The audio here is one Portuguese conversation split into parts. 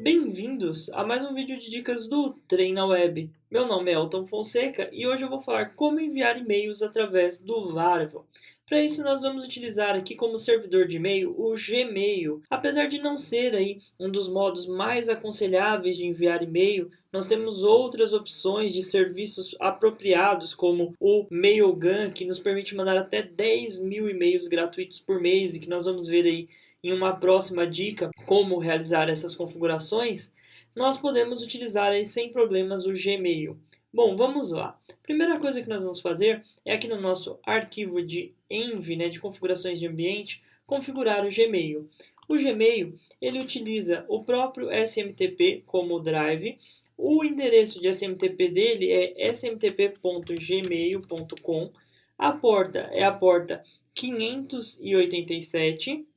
Bem-vindos a mais um vídeo de dicas do Treina Web. Meu nome é Elton Fonseca e hoje eu vou falar como enviar e-mails através do Laravel. Para isso nós vamos utilizar aqui como servidor de e-mail o Gmail. Apesar de não ser aí um dos modos mais aconselháveis de enviar e-mail, nós temos outras opções de serviços apropriados como o Mailgun, que nos permite mandar até 10.000 e-mails gratuitos por mês e que nós vamos ver aí em uma próxima dica como realizar essas configurações, nós podemos utilizar aí sem problemas o Gmail. Bom, vamos lá. Primeira coisa que nós vamos fazer é aqui no nosso arquivo de env, de configurações de ambiente, configurar o Gmail. O Gmail, ele utiliza o próprio SMTP como drive. O endereço de SMTP dele é smtp.gmail.com. A porta é a porta 587.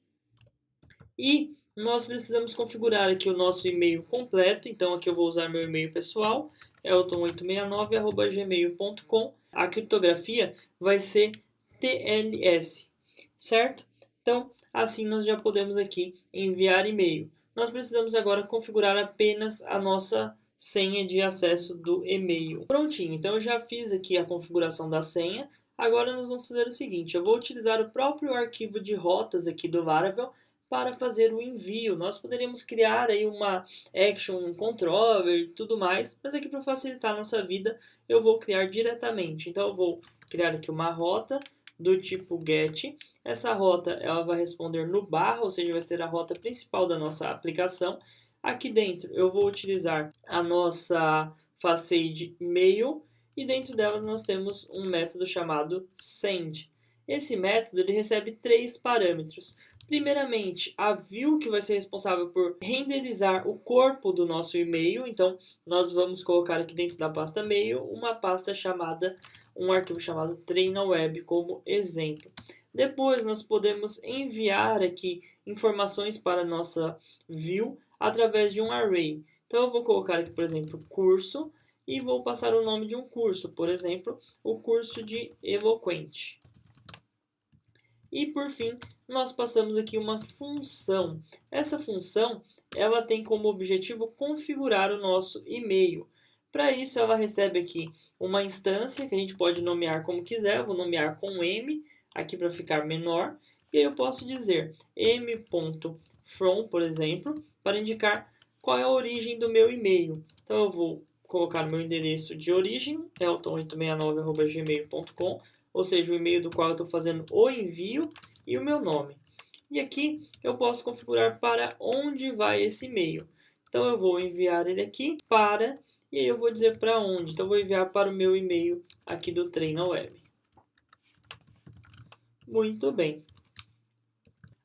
E nós precisamos configurar aqui o nosso e-mail completo. Então aqui eu vou usar meu e-mail pessoal, elton869@gmail.com. A criptografia vai ser TLS, certo? Então assim nós já podemos aqui enviar e-mail. Nós precisamos agora configurar apenas a nossa senha de acesso do e-mail. Prontinho, então eu já fiz aqui a configuração da senha. Agora nós vamos fazer o seguinte, eu vou utilizar o próprio arquivo de rotas aqui do Laravel para fazer o envio. Nós poderíamos criar aí uma action, um controller e tudo mais, mas aqui para facilitar a nossa vida, eu vou criar diretamente. Então eu vou criar aqui uma rota do tipo get. Essa rota ela vai responder no barra, ou seja, vai ser a rota principal da nossa aplicação. Aqui dentro eu vou utilizar a nossa facade mail e dentro dela nós temos um método chamado send. Esse método ele recebe 3 parâmetros. Primeiramente, a view que vai ser responsável por renderizar o corpo do nosso e-mail. Então, nós vamos colocar aqui dentro da pasta mail uma pasta chamada, um arquivo chamado TreinaWeb como exemplo. Depois, nós podemos enviar aqui informações para a nossa view através de um array. Então, eu vou colocar aqui, por exemplo, curso e vou passar o nome de um curso, por exemplo, o curso de Eloquent. E por fim, nós passamos aqui uma função. Essa função, ela tem como objetivo configurar o nosso e-mail. Para isso, ela recebe aqui uma instância que a gente pode nomear como quiser. Eu vou nomear com M, aqui para ficar menor. E aí eu posso dizer m.from, por exemplo, para indicar qual é a origem do meu e-mail. Então eu vou colocar meu endereço de origem, elton869@gmail.com, ou seja, o e-mail do qual eu estou fazendo o envio e o meu nome. E aqui eu posso configurar para onde vai esse e-mail. Então eu vou enviar ele aqui para, e aí eu vou dizer para onde. Então eu vou enviar para o meu e-mail aqui do TreinaWeb. Muito bem.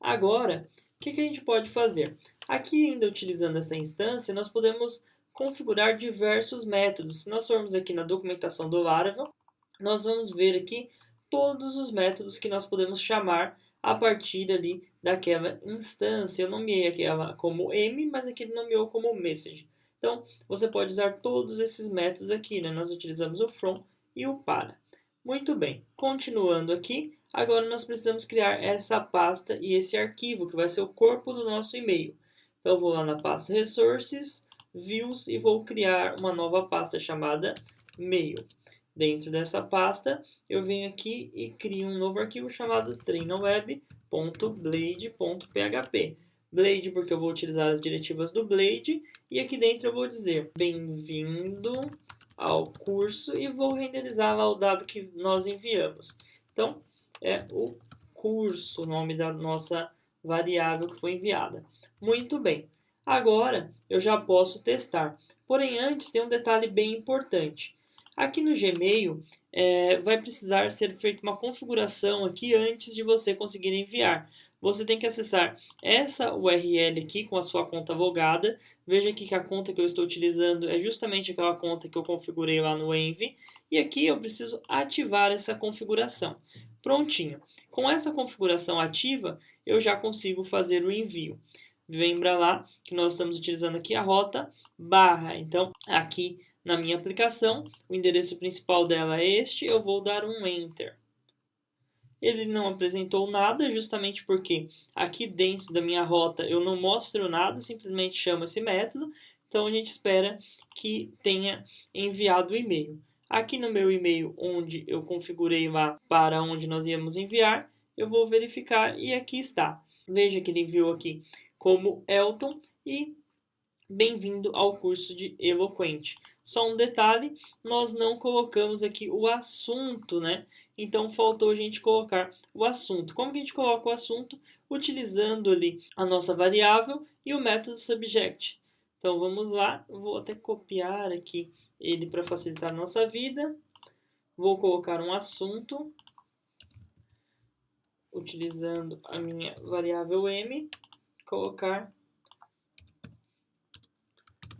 Agora, o que a gente pode fazer? Aqui, ainda utilizando essa instância, nós podemos configurar diversos métodos. Se nós formos aqui na documentação do Laravel, nós vamos ver aqui todos os métodos que nós podemos chamar a partir ali daquela instância. Eu nomeei aquela como M, mas aqui ele nomeou como message. Então, você pode usar todos esses métodos aqui, Nós utilizamos o from e o para. Muito bem, continuando aqui, agora nós precisamos criar essa pasta e esse arquivo, que vai ser o corpo do nosso e-mail. Então, eu vou lá na pasta Resources, Views e vou criar uma nova pasta chamada Mail. Dentro dessa pasta, eu venho aqui e crio um novo arquivo chamado treinaweb.blade.php. Blade porque eu vou utilizar as diretivas do Blade e aqui dentro eu vou dizer bem-vindo ao curso e vou renderizar lá o dado que nós enviamos. Então, é o curso, o nome da nossa variável que foi enviada. Muito bem. Agora, eu já posso testar. Porém, antes tem um detalhe bem importante. Aqui no Gmail, vai precisar ser feita uma configuração aqui antes de você conseguir enviar. Você tem que acessar essa URL aqui com a sua conta logada. Veja aqui que a conta que eu estou utilizando é justamente aquela conta que eu configurei lá no Env. E aqui eu preciso ativar essa configuração. Prontinho. Com essa configuração ativa, eu já consigo fazer o envio. Lembra lá que nós estamos utilizando aqui a rota barra. Então, aqui na minha aplicação, o endereço principal dela é este, eu vou dar um Enter. ele não apresentou nada, justamente porque aqui dentro da minha rota eu não mostro nada, simplesmente chamo esse método. Então a gente espera que tenha enviado o e-mail. Aqui no meu e-mail, onde eu configurei lá para onde nós íamos enviar, eu vou verificar e aqui está. Veja que ele enviou aqui como Elton e bem-vindo ao curso de Eloquente. Só um detalhe, nós não colocamos aqui o assunto, né? Então faltou a gente colocar o assunto. Como que a gente coloca o assunto? Utilizando ali a nossa variável e o método subject. Então vamos lá, vou até copiar aqui ele para facilitar a nossa vida. Vou colocar um assunto, utilizando a minha variável m, colocar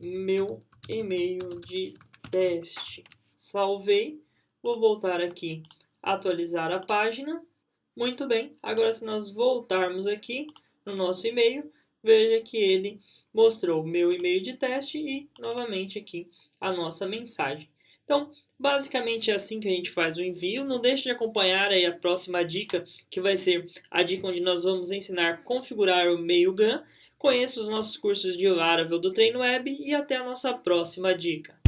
meu e-mail de teste. Salvei. Vou voltar aqui, atualizar a página. Muito bem. Agora, se nós voltarmos aqui no nosso e-mail, veja que ele mostrou meu e-mail de teste e, novamente, aqui a nossa mensagem. Então, basicamente é assim que a gente faz o envio. Não deixe de acompanhar aí a próxima dica, que vai ser a dica onde nós vamos ensinar a configurar o Mailgun. Conheça os nossos cursos de Laravel do Treino Web e até a nossa próxima dica.